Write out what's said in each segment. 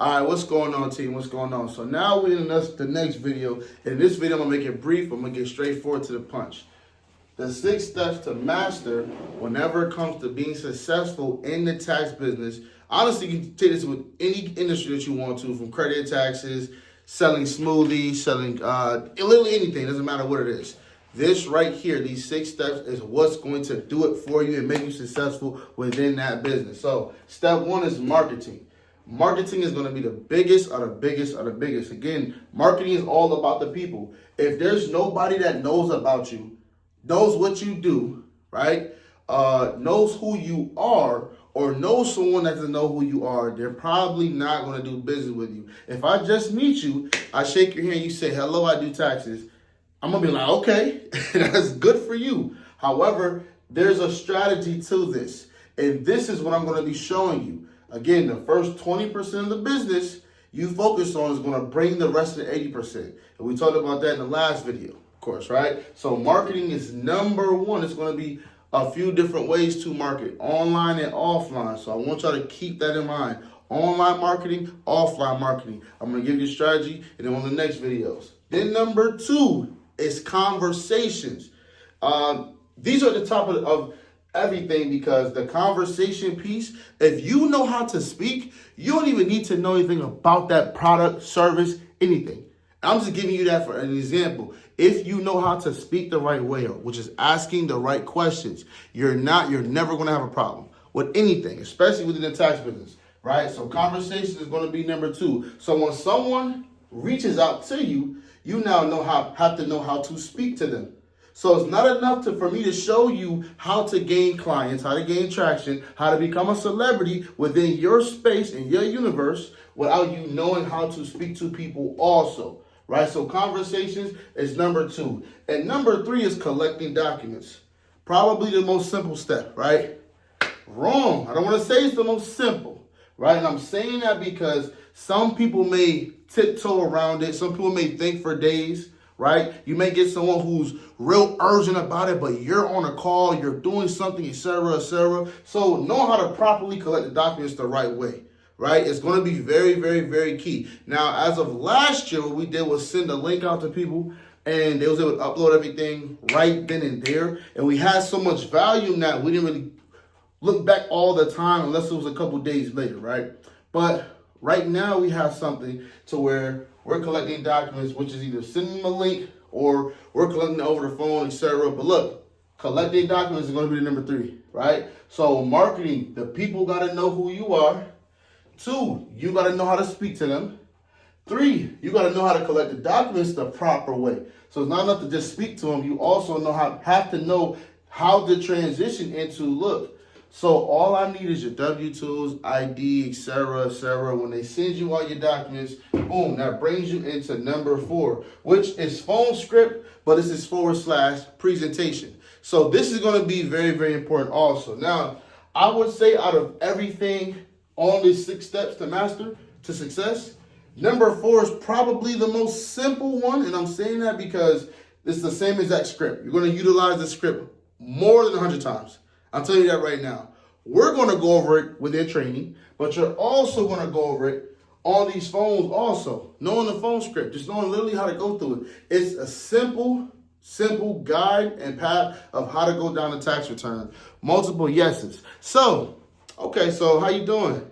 All right, what's going on, team? What's going on? So now we're in the next video. In this video, I'm going to make it brief. I'm going to get straightforward to the punch. The 6 steps to master whenever it comes to being successful in the tax business. Honestly, you can take this with any industry that you want to, from credit taxes, selling smoothies, selling literally anything. Doesn't matter what it is. This right here, these 6 steps, is what's going to do it for you and make you successful within that business. So step 1 is marketing. Marketing is going to be the biggest of the biggest of the biggest. Again, marketing is all about the people. If there's nobody that knows about you, knows what you do, right, knows who you are, or knows someone that doesn't know who you are, they're probably not going to do business with you. If I just meet you, I shake your hand, you say, hello, I do taxes, I'm going to be like, okay, that's good for you. However, there's a strategy to this, and this is what I'm going to be showing you. Again, the first 20% of the business you focus on is going to bring the rest of the 80%. And we talked about that in the last video, of course, right? So marketing is number 1. It's going to be a few different ways to market, online and offline. So I want y'all to keep that in mind. Online marketing, offline marketing. I'm going to give you a strategy and then on the next videos. Then number 2 is conversations. These are the top of everything, because the conversation piece, if you know how to speak, you don't even need to know anything about that product, service, anything. I'm just giving you that for an example. If you know how to speak the right way, which is asking the right questions, you're never going to have a problem with anything, especially within the tax business, right? So conversation is going to be number 2. So when someone reaches out to you, you now have to know how to speak to them. So it's not enough for me to show you how to gain clients, how to gain traction, how to become a celebrity within your space and your universe without you knowing how to speak to people also, right? So conversations is number 2. And number 3 is collecting documents. Probably the most simple step, right? Wrong. I don't want to say it's the most simple, right? And I'm saying that because some people may tiptoe around it. Some people may think for days. Right? You may get someone who's real urgent about it, but you're on a call, you're doing something, etc., etc. So know how to properly collect the documents the right way, right? It's going to be very, very, very key. Now, as of last year, what we did was send a link out to people, and they was able to upload everything right then and there. And we had so much value in that we didn't really look back all the time unless it was a couple days later, right? But right now we have something to where we're collecting documents, which is either sending them a link or we're collecting it over the phone, etc. But look, collecting documents is going to be the number 3, right? So marketing, the people got to know who you are. 2, you got to know how to speak to them. 3, you got to know how to collect the documents the proper way. So it's not enough to just speak to them. You also have to know how to transition into, look, so all I need is your W-2s, ID, etc., etc. When they send you all your documents, boom, that brings you into number 4, which is phone script, but this is / presentation. So this is going to be very, very important also. Now, I would say out of everything on these 6 steps to master, to success, number 4 is probably the most simple one. And I'm saying that because it's the same exact script. You're going to utilize the script more than 100 times. I'm telling you that right now. We're going to go over it within training, but you're also going to go over it on these phones also. Knowing the phone script, just knowing literally how to go through it. It's a simple guide and path of how to go down the tax return. Multiple yeses. So, okay, so how you doing?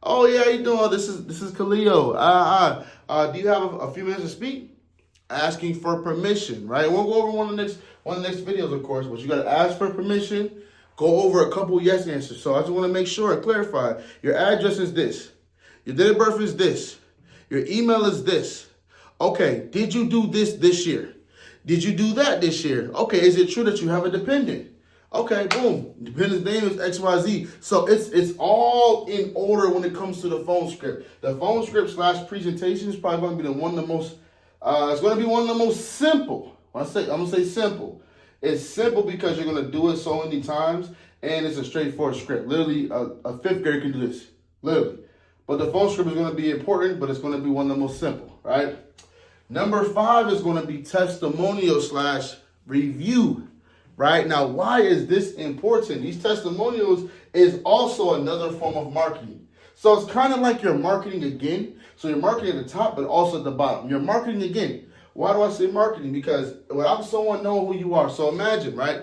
Oh, yeah, how you doing? This is Khalil. Do you have a few minutes to speak? Asking for permission, right? We'll go over one of the next videos, of course, but you got to ask for permission. Go over a couple yes answers. So I just want to make sure and clarify. Your address is this. Your date of birth is this. Your email is this. Okay, did you do this year? Did you do that this year? Okay, is it true that you have a dependent? Okay, boom. Dependent's name is XYZ. So it's all in order when it comes to the phone script. The phone script / presentation is probably going to be one of the most, it's going to be one of the most simple. I'm going to say simple. It's simple because you're going to do it so many times, and it's a straightforward script. Literally, a 5th grader can do this, literally. But the phone script is going to be important, but it's going to be one of the most simple, right? Number 5 is going to be testimonial / review, right? Now, why is this important? These testimonials is also another form of marketing. So it's kind of like you're marketing again. So you're marketing at the top, but also at the bottom. You're marketing again. Why do I say marketing? Because without someone knowing who you are. So imagine, right?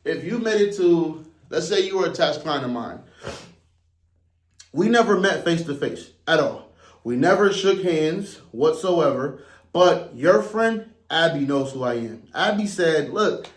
If you made it to, let's say you were a tax client of mine. We never met face to face at all. We never shook hands whatsoever. But your friend, Abby, knows who I am. Abby said, look,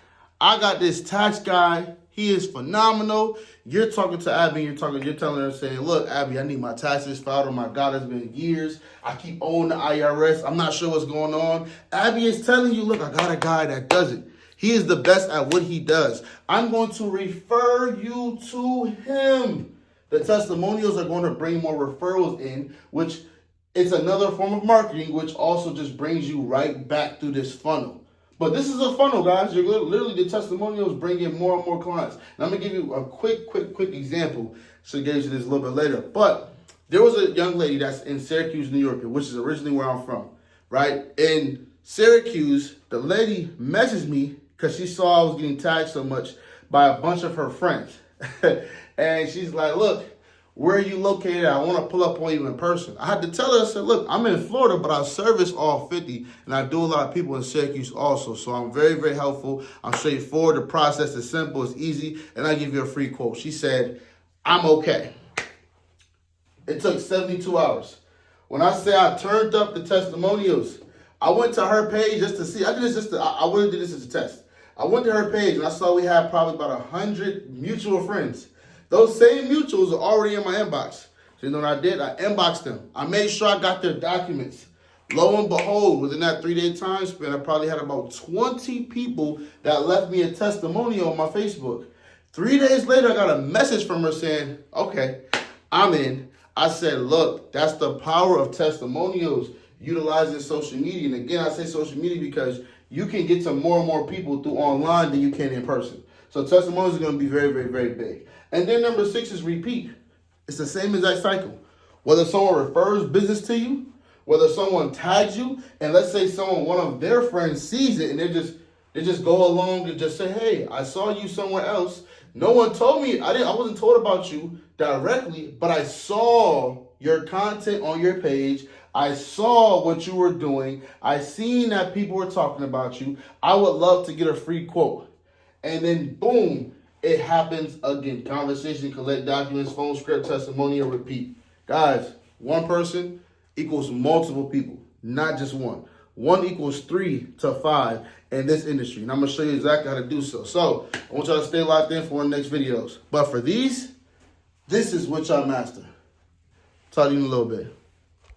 I got this tax guy. He is phenomenal. You're talking to Abby, you're telling her, saying, look, Abby, I need my taxes filed. Oh my God, it's been years. I keep owing the IRS. I'm not sure what's going on. Abby is telling you, look, I got a guy that does it. He is the best at what he does. I'm going to refer you to him. The testimonials are going to bring more referrals in, which it's another form of marketing, which also just brings you right back through this funnel. But this is a funnel, guys. You're literally, the testimonials bring in more and more clients. And I'm going to give you a quick example. Should get into this a little bit later. But there was a young lady that's in Syracuse, New York, which is originally where I'm from, right? In Syracuse, the lady messaged me because she saw I was getting tagged so much by a bunch of her friends. And she's like, look, where are you located at? I want to pull up on you in person. I had to tell her, I said, look, I'm in Florida, but I service all 50, and I do a lot of people in Syracuse also. So I'm very, very helpful. I'm straightforward. The process is simple. It's easy, and I give you a free quote. She said, I'm okay. It took 72 hours. When I say I turned up the testimonials, I went to her page just to see. I did this I wouldn't do this as a test. I went to her page, and I saw we had probably about 100 mutual friends. Those same mutuals are already in my inbox. So you know what I did? I inboxed them. I made sure I got their documents. Lo and behold, within that 3-day time span, I probably had about 20 people that left me a testimonial on my Facebook. 3 days later, I got a message from her saying, okay, I'm in. I said, look, that's the power of testimonials, utilizing social media. And again, I say social media because you can get to more and more people through online than you can in person. So testimonials are going to be very, very, very big. And then number 6 is repeat. It's the same exact cycle. Whether someone refers business to you, whether someone tags you, and let's say one of their friends sees it and they just go along and just say, hey, I saw you somewhere else. No one told me, I wasn't told about you directly, but I saw your content on your page. I saw what you were doing. I seen that people were talking about you. I would love to get a free quote. And then boom, it happens again. Conversation, collect documents, phone script, testimonial, repeat. Guys, one person equals multiple people, not just one. 1 equals 3 to 5 in this industry. And I'm going to show you exactly how to do so. So I want y'all to stay locked in for the next videos. But for these, this is what y'all master. Talk to you in a little bit.